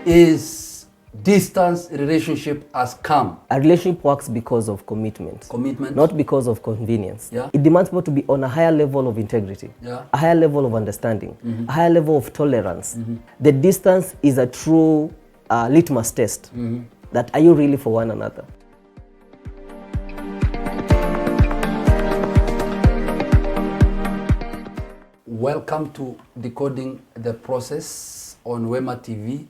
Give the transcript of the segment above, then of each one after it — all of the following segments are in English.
is distance relationship has come. A relationship works because of commitment. Commitment. Not because of convenience. Yeah. It demands people to be on a higher level of integrity, Yeah. a higher level of understanding, a higher level of tolerance. The distance is a true litmus test that are you really for one another. Welcome to Decoding the Process on Wema TV.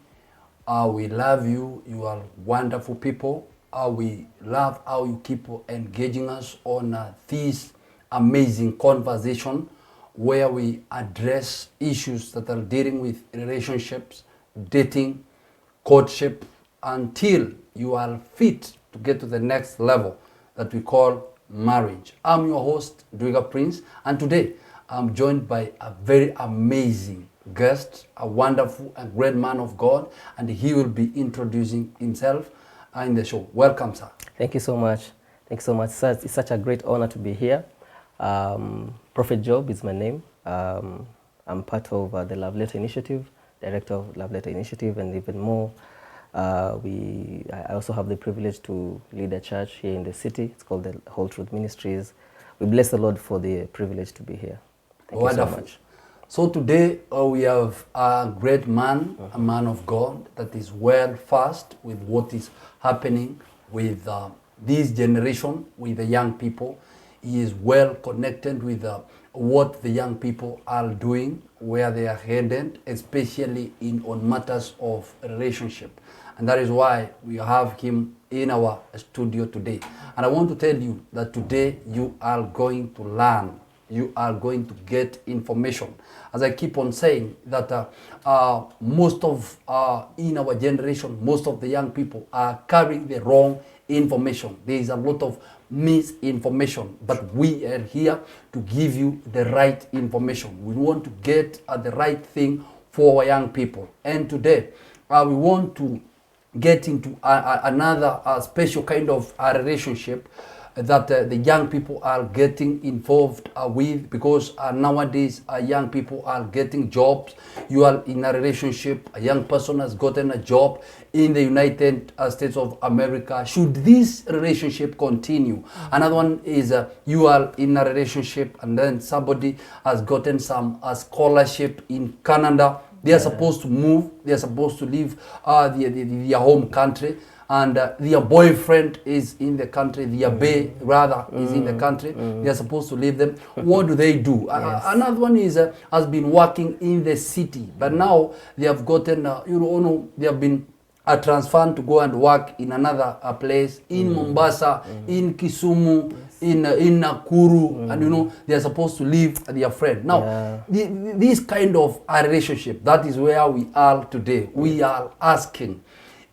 We love you. You are wonderful people. We love how you keep engaging us on this amazing conversation where we address issues that are dealing with relationships, dating, courtship, until you are fit to get to the next level that we call marriage. I'm your host, Dwiga Prince, and today I'm joined by a very amazing guest, a wonderful and great man of God, and he will be introducing himself in the show. Welcome, sir. Thank you so much. Thank you so much, sir. It's such a great honor to be here. Prophet Job is my name. I'm part of the Love Letter Initiative, director of Love Letter Initiative, and even more, I also have the privilege to lead a church here in the city. It's called the Whole Truth Ministries. We bless the Lord for the privilege to be here. Thank you so much. So today we have a great man, a man of God that is well versed with what is happening with this generation, with the young people. He is well connected with what the young people are doing, where they are headed, especially on matters of relationship. And that is why we have him in our studio today. And I want to tell you that today you are going to learn. You are going to get information. As I keep on saying that most of, in our generation, most of the young people are carrying the wrong information. There is a lot of misinformation, but we are here to give you the right information. We want to get the right thing for our young people. And today, we want to get into another special kind of relationship that the young people are getting involved with, because nowadays young people are getting jobs. You are in a relationship, a young person has gotten a job in the United States of America. Should this relationship continue? Another one is you are in a relationship and then somebody has gotten some scholarship in Canada. They are supposed to move, they are supposed to leave their home country, and their boyfriend is in the country, their bae rather is in the country. They are supposed to leave them. What do they do? Yes. Another one is has been working in the city, but now they have gotten they have been transferred to go and work in another place in Mombasa, in Kisumu, in Nakuru, and they are supposed to leave their friend. Now, this kind of a relationship, that is where we are today. We are asking,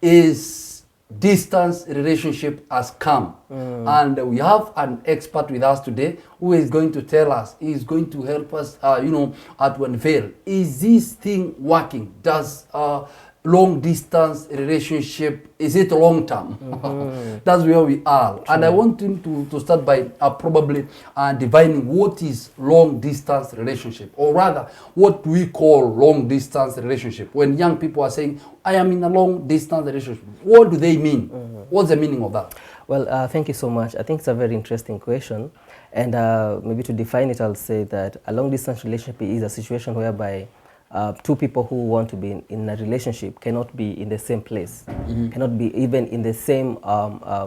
is distance relationship has come? And we have an expert with us today who is going to tell us, he is going to help us, to unveil, is this thing working? Does long distance relationship, is it long term? That's where we are. True. And I want him to start by probably defining what is long distance relationship, or rather what we call long distance relationship. When young people are saying, I am in a long distance relationship, what do they mean? What's the meaning of that? Well, thank you so much. I think it's a very interesting question. And maybe to define it, I'll say that a long distance relationship is a situation whereby two people who want to be in a relationship cannot be in the same place, cannot be even in the same,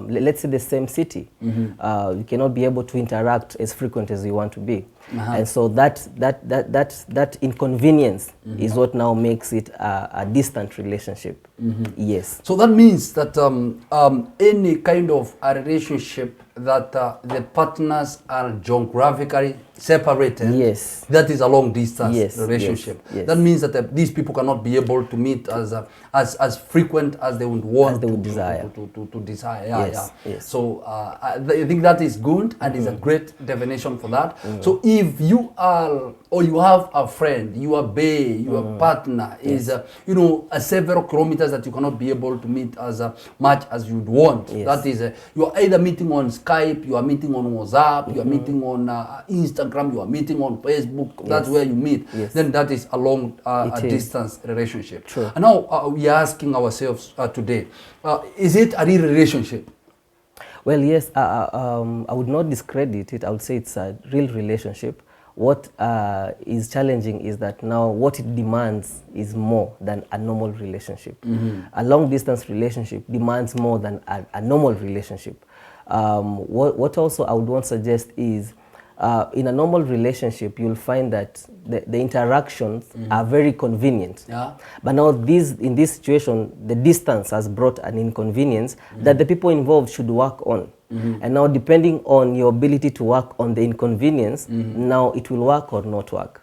let's say the same city. You cannot be able to interact as frequent as you want to be. And so that inconvenience is what now makes it a distant relationship. Yes. So that means that any kind of a relationship that the partners are geographically separated, yes, that is a long distance relationship. Yes. That means that these people cannot be able to meet as frequent as they would want, to desire. To desire. Yes. So I think that is good, and is a great definition for that. So if you are, or you have a friend, your bae, your partner is, you know, several kilometers that you cannot be able to meet as much as you'd want. Yes. That is, you are either meeting on Skype, you are meeting on WhatsApp, you are meeting on Instagram, you are meeting on Facebook. That's where you meet. Yes. Then that is a long distance relationship. True. And now we are asking ourselves today, is it a real relationship? Well, yes, I would not discredit it. I would say it's a real relationship. What is challenging is that now what it demands is more than a normal relationship. A long distance relationship demands more than a normal relationship. What also I would want to suggest is in a normal relationship, you'll find that the interactions are very convenient. Yeah. But now in this situation, the distance has brought an inconvenience that the people involved should work on. And now depending on your ability to work on the inconvenience, now it will work or not work.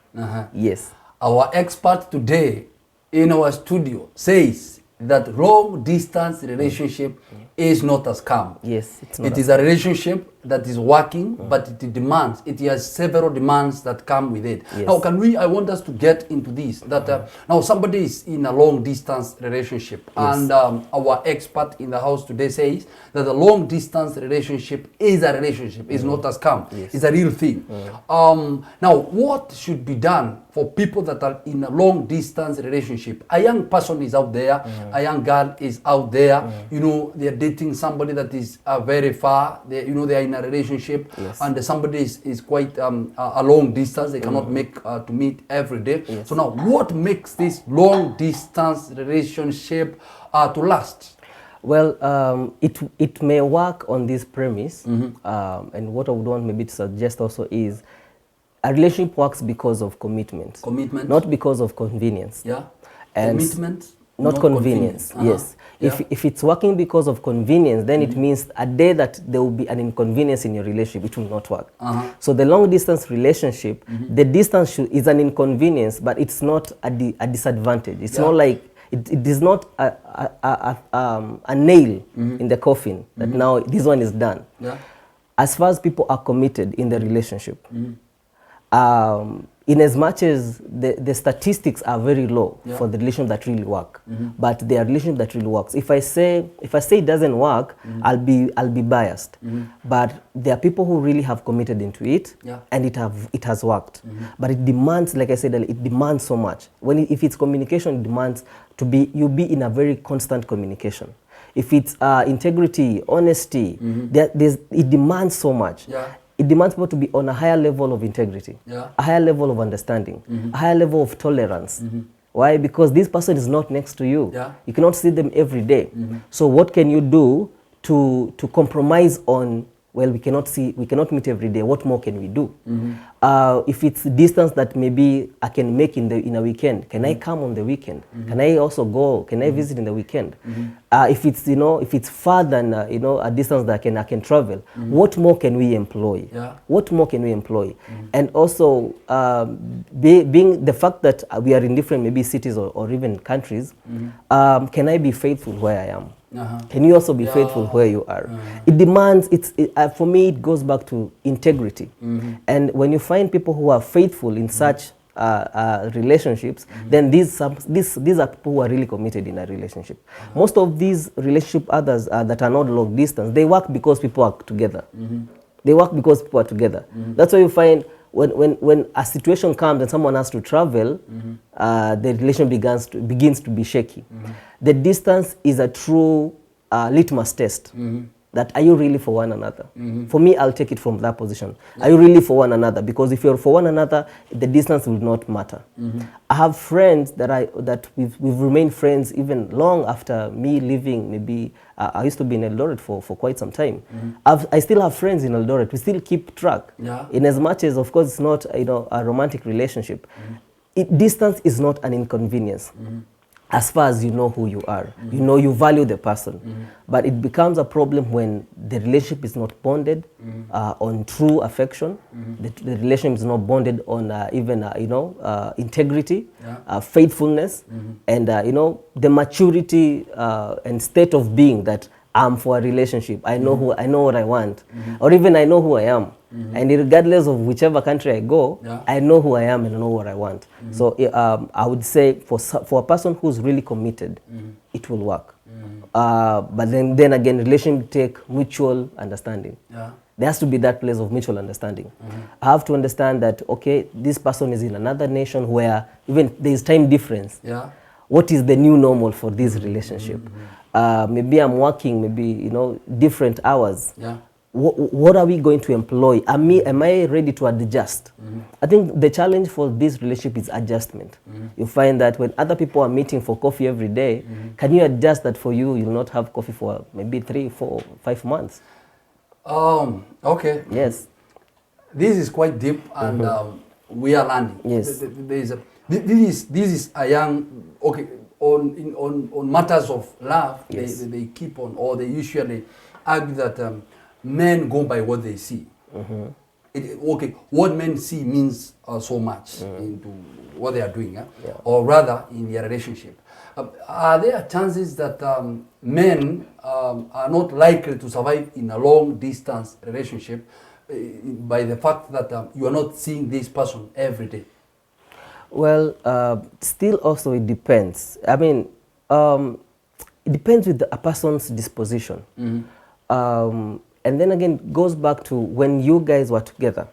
Yes. Our expert today in our studio says that long distance relationship is not a scam. Yes, it's not. It is a relationship that is working, but it has several demands that come with it. Yes. Now, I want us to get into this, that now somebody is in a long distance relationship, and our expert in the house today says that a long distance relationship is a relationship, it's not a scam, it's a real thing. Now, what should be done for people that are in a long distance relationship? A young person is out there, a young girl is out there, you know, they're dating somebody that is very far, they are in a relationship, and somebody is quite a long distance, they cannot make to meet every day. So now, what makes this long distance relationship to last? Well, it may work on this premise, and what I would want maybe to suggest also is a relationship works because of commitment. Commitment? Not because of convenience. Yeah. And commitment? Not convenience. Yes. Yeah. If it's working because of convenience, then it means a day that there will be an inconvenience in your relationship, it will not work. So the long distance relationship, the distance is an inconvenience, but it's not a disadvantage. It's not like, it is not a nail in the coffin that now this one is done. Yeah. As far as people are committed in the relationship, in as much as the statistics are very low for the relationship that really work, but there are relationships that really works. If I say it doesn't work, I'll be biased. But there are people who really have committed into it, and it has worked. But it demands, like I said, it demands so much. If it's communication, it demands you be in a very constant communication. If it's integrity, honesty, it demands so much. It demands people to be on a higher level of integrity, a higher level of understanding, a higher level of tolerance. Why? Because this person is not next to you. You cannot see them every day. So what can you do to compromise on, well, we cannot meet every day, what more can we do? If it's distance that maybe I can make in a weekend, can I come on the weekend? Can I also go? Can I visit in the weekend? If it's far than a distance that I can travel, what more can we employ? What more can we employ? And also being the fact that we are in different maybe cities or even countries, can I be faithful where I am? Can you also be faithful where you are? It demands, for me, it goes back to integrity. And when you find people who are faithful in such relationships, then these are people who are really committed in a relationship. Most of these relationship others that are not long distance, they work because people are together. They work because people are together. That's why you find when a situation comes and someone has to travel, the relation begins to be shaky. The distance is a true litmus test. That are you really for one another? For me, I'll take it from that position. Are you really for one another? Because if you're for one another, the distance will not matter. I have friends that we've remained friends even long after me leaving. Maybe I used to be in Eldoret for quite some time. I still have friends in Eldoret. We still keep track. In as much as, of course, it's not a romantic relationship. Distance is not an inconvenience. As far as you know who you are, you value the person. But it becomes a problem when the relationship is not bonded on true affection. The relationship is not bonded on even integrity, faithfulness, and the maturity and state of being that I'm for a relationship. I know I know what I want, or even I know who I am. And regardless of whichever country I go, I know who I am and I know what I want. So I would say for a person who's really committed, it will work. But then again, relationship take mutual understanding. There has to be that place of mutual understanding. I have to understand that, okay, this person is in another nation where even there is time difference. What is the new normal for this relationship? Maybe I'm working, maybe, you know, different hours. What are we going to employ? Am I ready to adjust? I think the challenge for this relationship is adjustment. You find that when other people are meeting for coffee every day, can you adjust that for you? You'll not have coffee for maybe 3, 4, 5 months. Okay. Yes. This is quite deep, and we are learning. Yes. This is a young, okay, on matters of love, yes. they keep on, or they usually argue that men go by what they see. Okay, what men see means so much into what they are doing, or rather in their relationship. Are there chances that men are not likely to survive in a long distance relationship by the fact that you are not seeing this person every day? Well, still also it depends. I mean, it depends with a person's disposition. And then again, it goes back to when you guys were together,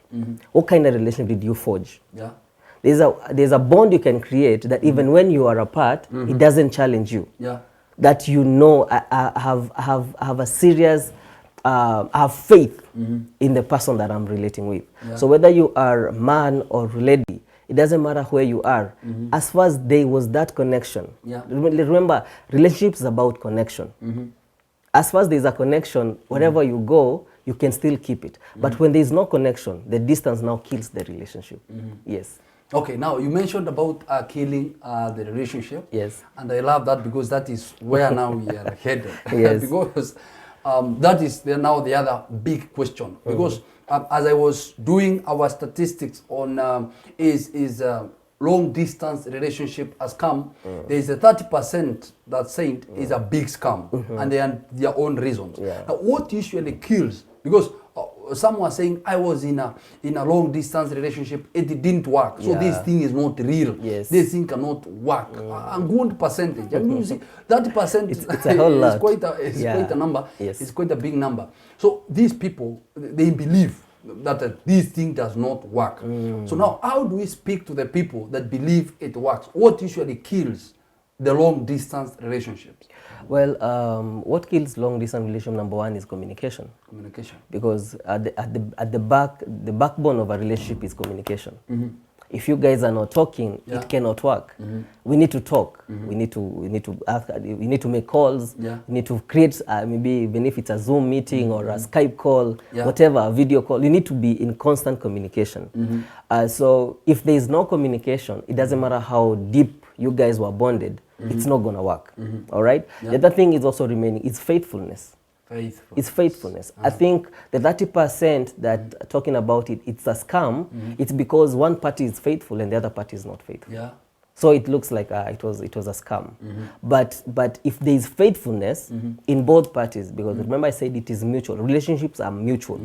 what kind of relationship did you forge? There's a bond you can create that even when you are apart, it doesn't challenge you. That you know, I have a serious, I have faith in the person that I'm relating with. So whether you are man or lady, it doesn't matter where you are. As far as there was that connection. Remember, relationships is about connection. As far as there's a connection, wherever you go, you can still keep it. But when there's no connection, the distance now kills the relationship. Yes. Okay, now you mentioned about killing the relationship. Yes. And I love that because that is where now we are headed. Yes. Because that is now the other big question. Because as I was doing our statistics on is long distance relationship has come, there is a 30% that saying is a big scam, and they are their own reasons. Now, what usually kills, because some were saying I was in a long distance relationship, it didn't work, so this thing is not real. This thing cannot work. A good percentage. I mean, you see, 30% it's a whole lot. Quite a number. It's quite a big number. So these people, they believe that this thing does not work. So now, how do we speak to the people that believe it works? What usually kills the long distance relationships? Well, what kills long distance relationship, number one, is communication. Communication. Because at the backbone of a relationship is communication. If you guys are not talking, it cannot work. We need to talk. We need to make calls. We need to create maybe even if it's a Zoom meeting or a Skype call, whatever, a video call. You need to be in constant communication. So if there is no communication, it doesn't matter how deep you guys were bonded, it's not gonna work. All right. The other thing is also remaining is faithfulness. It's faithfulness. I think the 30% that talking about it's a scam. It's because one party is faithful and the other party is not faithful. So it looks like it was a scam. But if there is faithfulness in both parties, because remember I said it is mutual. Relationships are mutual.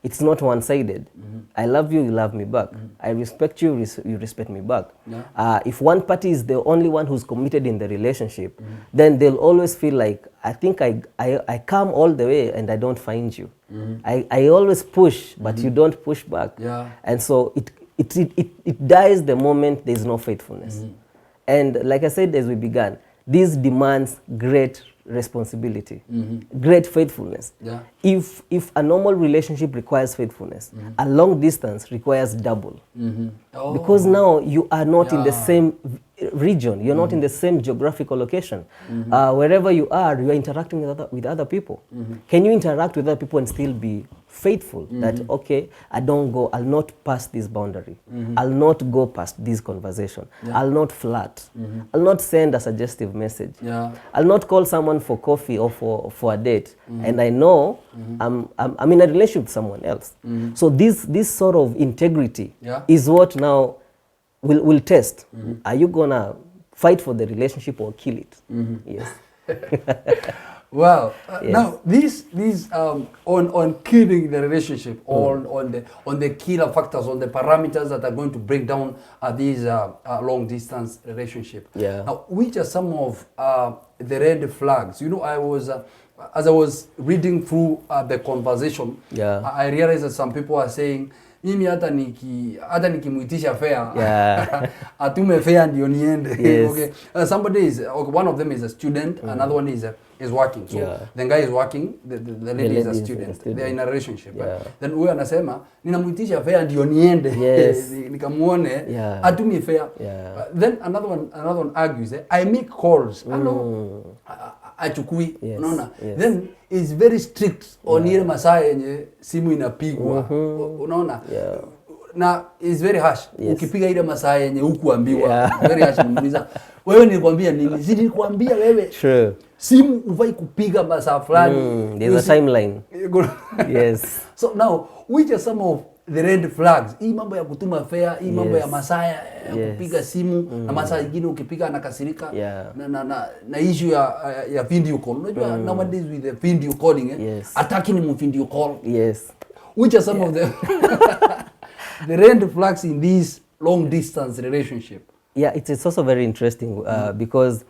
It's not one-sided. I love you, you love me back. I respect you, you respect me back. If one party is the only one who's committed in the relationship, then they'll always feel like, I think I come all the way and I don't find you. I always push, but you don't push back. And so it dies the moment there is no faithfulness. And like I said as we began, this demands great responsibility, great faithfulness. If a normal relationship requires faithfulness, a long distance requires double. Because now you are not in the same region, you're not in the same geographical location. Wherever you are interacting with other people. Can you interact with other people and still be faithful? That, okay, I'll not pass this boundary. I'll not go past this conversation. I'll not flirt. I'll not send a suggestive message. I'll not call someone for coffee or for a date. And I know I'm in a relationship with someone else. So this sort of integrity is what now will test. Are you gonna fight for the relationship or kill it? Yes. Wow. Yes. Now, these on killing the relationship, on the killer factors, on the parameters that are going to break down these long distance relationship. Yeah. Now, which are some of the red flags? You know, I was as I was reading through the conversation, Yeah. I realized that some people are saying, mimi hata nikimuitisha fare, Yeah. atume fare ndio niende. Yes. Okay. Somebody is, okay, one of them is a student, another one is working. So Yeah. the guy is working, the lady is a student. They are in a relationship. Yeah. Then huyo anasema ninamuitisha fare ndio niende. Yes. Nikamuone, Yeah. atume fare. Yeah. Then another one argues, I make calls. Hello. Achukui, unaona? Yes. Then is very strict on ile masaa yenye simu inapigwa. Unaona? Yeah. Na is very harsh. Yes. Ukipiga ile masaa yenye hukuambiwa. Yeah. Very harsh. Muuliza, wewe nilikwambia nini? Si nilikwambia wewe. True. Simu ufai kupiga masaa fulani. There's a timeline. Yes. So now, which are some of the red flags? Hii mambo ya kutuma fare, hii mambo ya masaa ya kupiga simu, na masaa nyingine ukipiga anakasirika, na issue ya video call. Unajua nowadays with the video calling, attacking him video call. Yes. Which are some of the the red flags in this long distance relationship? Yeah, it's also very interesting because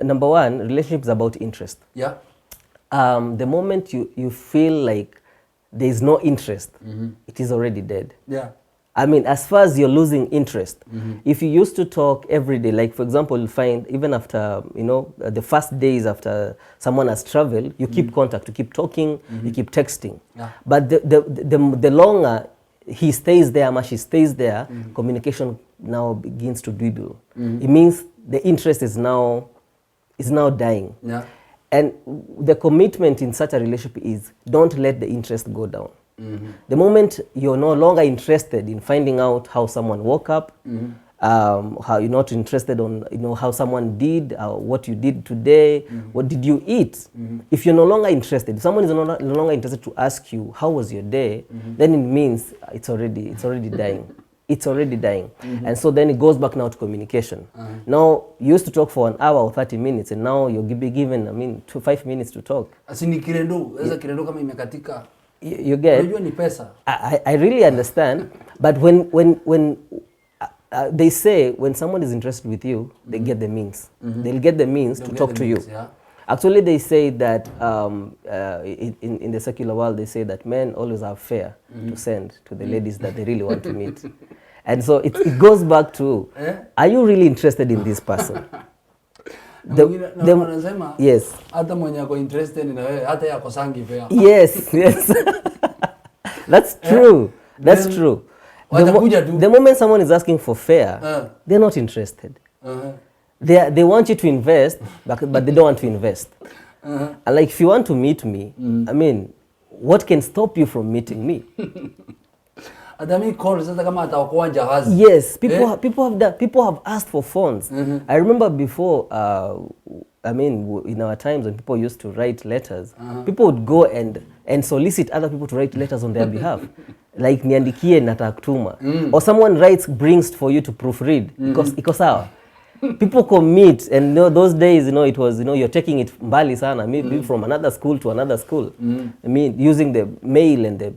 number one, relationship is about interest. Yeah. The moment you feel like there is no interest, it is already dead. Yeah. I mean, as far as you're losing interest, if you used to talk every day, like for example, you'll find even after, you know, the first days after someone has traveled, you keep contact, you keep talking, you keep texting. Yeah. But the longer he stays there, or she stays there, communication now begins to dwindle. It means the interest is now dying. Yeah. And the commitment in such a relationship is don't let the interest go down. The moment you're no longer interested in finding out how someone woke up, how you're not interested on how someone did, what you did today, what did you eat. If you're no longer interested, if someone is no longer interested to ask you how was your day, then it means it's already dying. It's already dying. And so then it goes back now to communication. Now, you used to talk for an hour or 30 minutes, and now you'll be given, 5 minutes to talk. Asini kirendo, eza kirendo kama imekatika. You get? Unajua ni pesa. I really understand, but when they say when someone is interested with you, they get the means. They'll get the means to talk to you. Yeah. Actually, they say that in the secular world, they say that men always have fare to send to the ladies that they really want to meet. And so it goes back to, are you really interested in this person? Yes. Hata mwenye ako interested na wewe, hata yako sangi fare. Yes, yes. That's true. That's true. The moment someone is asking for fare, they're not interested. They want you to invest, but they don't want to invest. And like, if you want to meet me, I mean, what can stop you from meeting me? Yes, people have asked for phones. I remember before, I mean, in our times when people used to write letters, people would go and solicit other people to write letters on their behalf. Like niandikie nataka kutuma. Or someone brings for you to proofread because iko sawa. People commit, and those days, it was, you're taking it mbali sana, maybe from another school to another school. I mean, using the mail and the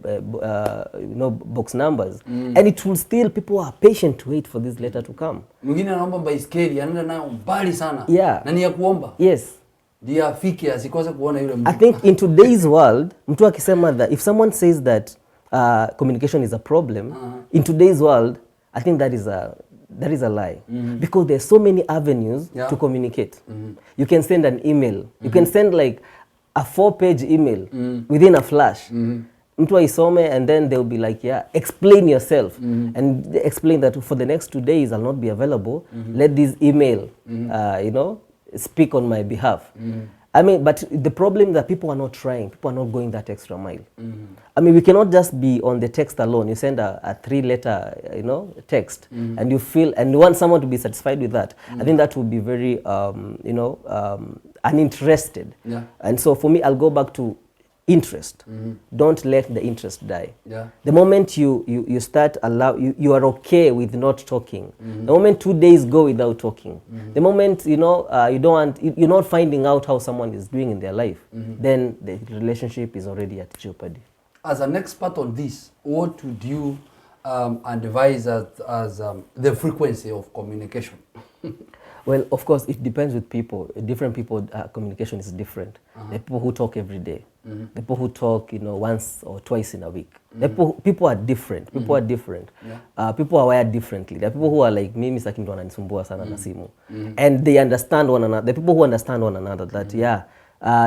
box numbers, and it will still, people are patient to wait for this letter to come. Mwingine anaomba baiskeli, anaenda nayo mbali sana. Yeah. Na ni ya kuomba. Yes. Ndio afike asikose kuona yule mtu. I think in today's world, mtu akisema that, if someone says that communication is a problem, in today's world, I think that is a lie. Because there's so many avenues to communicate. You can send an email. You can send like a 4-page email within a flash. Mtu aisome, and then they'll be like, yeah, explain yourself. And they explain that for the next 2 days I'll not be available. Let this email, speak on my behalf. I mean, but the problem is that people are not trying. People are not going that extra mile. I mean, we cannot just be on the text alone. You send a 3-letter, text, and you feel, and you want someone to be satisfied with that. I think that would be very, uninterested. Yeah. And so for me, I'll go back to, interest. Don't let the interest die. Yeah. The moment you start you are okay with not talking. The moment 2 days go without talking. The moment you don't want, you're not finding out how someone is doing in their life, then the relationship is already at jeopardy. As an expert on this, what would you advise as the frequency of communication? Well, of course, it depends with people. Different people, communication is different. The people who talk every day, the people who talk, once or twice in a week. The people are different. People are different. Yeah. People are wired differently. There are people who are like me, Mr. Kimdo ananisumbua sana na simu, and they understand one another. The people who understand one another that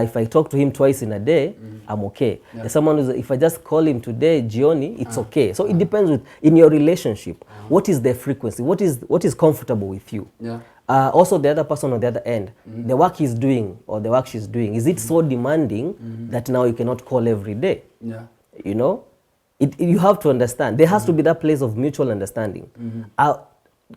if I talk to him twice in a day, I'm okay. Yeah. There's someone who's, if I just call him today, Gioni, it's okay. So it depends in your relationship. What is the frequency? What is comfortable with you? Yeah. Also, the other person on the other end, the work he's doing or the work she's doing, is it so demanding that now you cannot call every day? Yeah. You have to understand. There has to be that place of mutual understanding.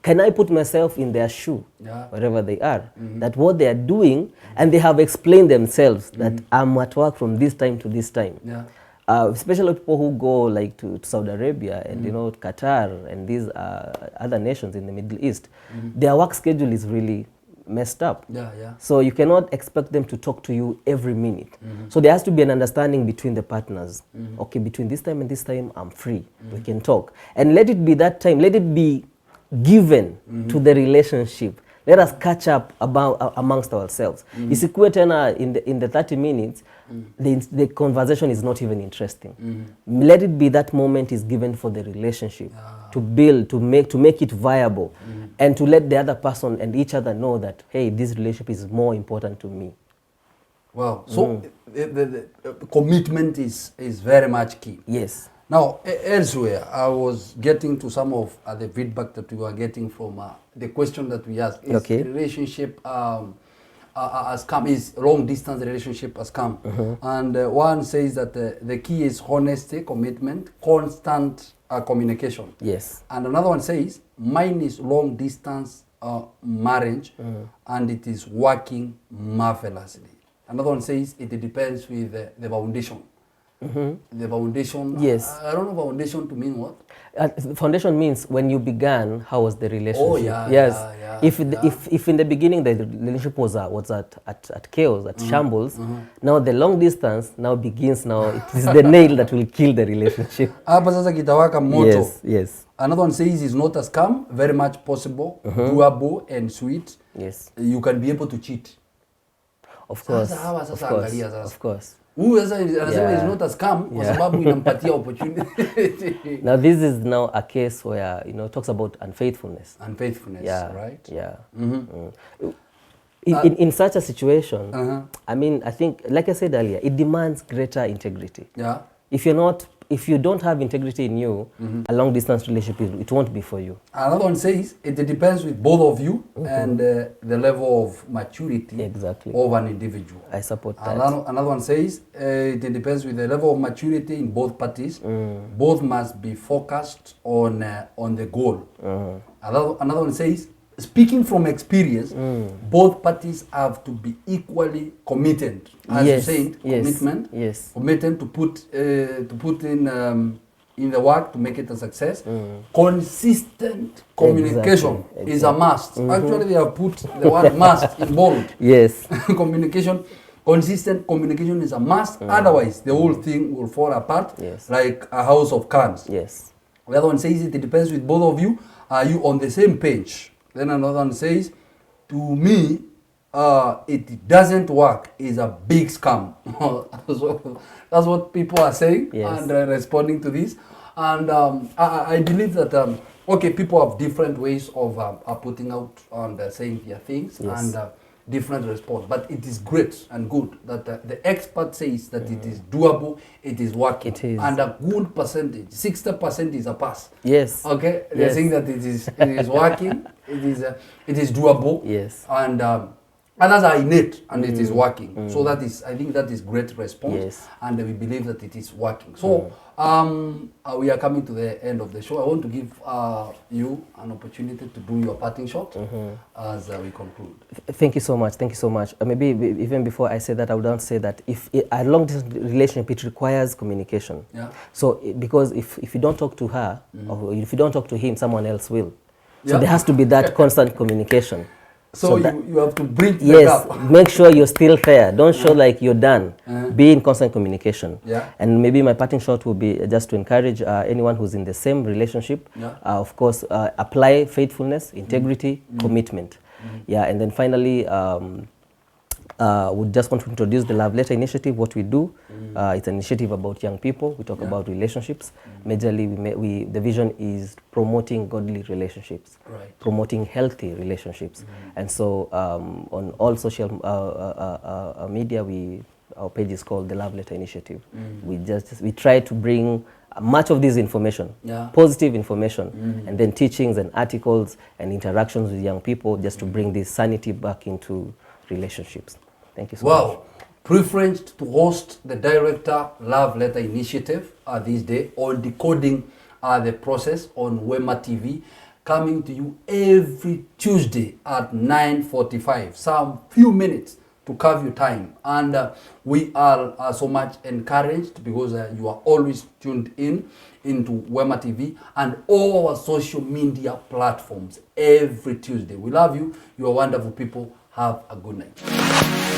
Can I put myself in their shoe, wherever they are, that what they are doing, and they have explained themselves that I'm at work from this time to this time. Yeah. Especially people who go like to Saudi Arabia and Qatar and these other nations in the Middle East, their work schedule is really messed up. Yeah, yeah. So you cannot expect them to talk to you every minute. So there has to be an understanding between the partners. Okay, between this time and this time, I'm free. We can talk. And let it be that time. Let it be given to the relationship. Let us catch up amongst ourselves. Isikuwe tena in the 30 minutes, the conversation is not even interesting. Let it be that moment is given for the relationship to build, to make it viable, and to let the other person and each other know that, hey, this relationship is more important to me. Wow. So the commitment is very much key. Yes. Now, elsewhere, I was getting to some of the feedback that we were getting from the question that we asked. Is relationship has come, is long distance relationship has come. And one says that the key is honesty, commitment, constant communication. Yes. And another one says, mine is long distance marriage and it is working marvelously. Another one says it depends with the foundation. The foundation. Yes. I don't know foundation to mean what. Foundation means when you began, how was the relationship? Oh yeah. Yes. Yeah, if in the beginning the relationship was at chaos, at shambles, now the long distance now begins. Now it is the nail that will kill the relationship. Hapa sasa kitawaka moto. Yes. Yes. Another one says it's not a scam, very much possible, doable and sweet. Yes. You can be able to cheat. Of course. Of course. Huyu sasa anasema is not a scam kwa sababu inampatia opportunity. Now this is now a case where talks about unfaithfulness. Unfaithfulness, right? Yeah. In such a situation, I mean, I think, like I said earlier, it demands greater integrity. Yeah. If you don't have integrity in you, a long distance relationship, it won't be for you. Another one says it depends with both of you and the level of maturity of an individual. I support that. Another one says it depends with the level of maturity in both parties. Both must be focused on the goal. Another one says, speaking from experience, both parties have to be equally committed. As you said, commitment. Yes. Committed to put in the work to make it a success. Consistent communication is a must. Actually, they have put the word must in bold. Yes. Consistent communication is a must. Otherwise, the whole thing will fall apart like a house of cards. Yes. The other one says it depends with both of you. Are you on the same page? Then another one says, to me, it doesn't work, is a big scam. So that's what people are saying and responding to this. And I believe that, people have different ways of putting out and saying their things and different response. But it is great and good that the expert says that it is doable, it is working. It is. And a good percentage, 60% is a pass. Yes. Okay? They're saying that it is working, it is doable. Yes. And Others are innate and it is working. So that is, I think that is great response. Yes. And we believe that it is working. So we are coming to the end of the show. I want to give you an opportunity to do your parting shot as we conclude. Thank you so much. Thank you so much. Maybe even before I say that, I would want to say that if a long distance relationship, it requires communication. Yeah. So because if you don't talk to her or if you don't talk to him, someone else will. So Yeah. there has to be that constant communication. So that, you have to bridge the yes, gap. make sure you're still there. Don't show like you're done. Be in constant communication. Yeah. And maybe my parting shot will be just to encourage anyone who's in the same relationship, of course, apply faithfulness, integrity, commitment. Yeah, and then finally, we just want to introduce the Love Letter Initiative. What we do, it's an initiative about young people. We talk about relationships. Majorly, the vision is promoting godly relationships, promoting healthy relationships. And so on all social media, our page is called the Love Letter Initiative. We try to bring much of this information, positive information, and then teachings and articles and interactions with young people just to bring this sanity back into relationships. Thank you so much. Wow. Privileged to host the Director Love Letter Initiative this day on Decoding the Process on Wema TV, coming to you every Tuesday at 9:45, some few minutes to carve your time. And we are so much encouraged because you are always tuned into Wema TV and all our social media platforms every Tuesday. We love you. You are wonderful people. Have a good night.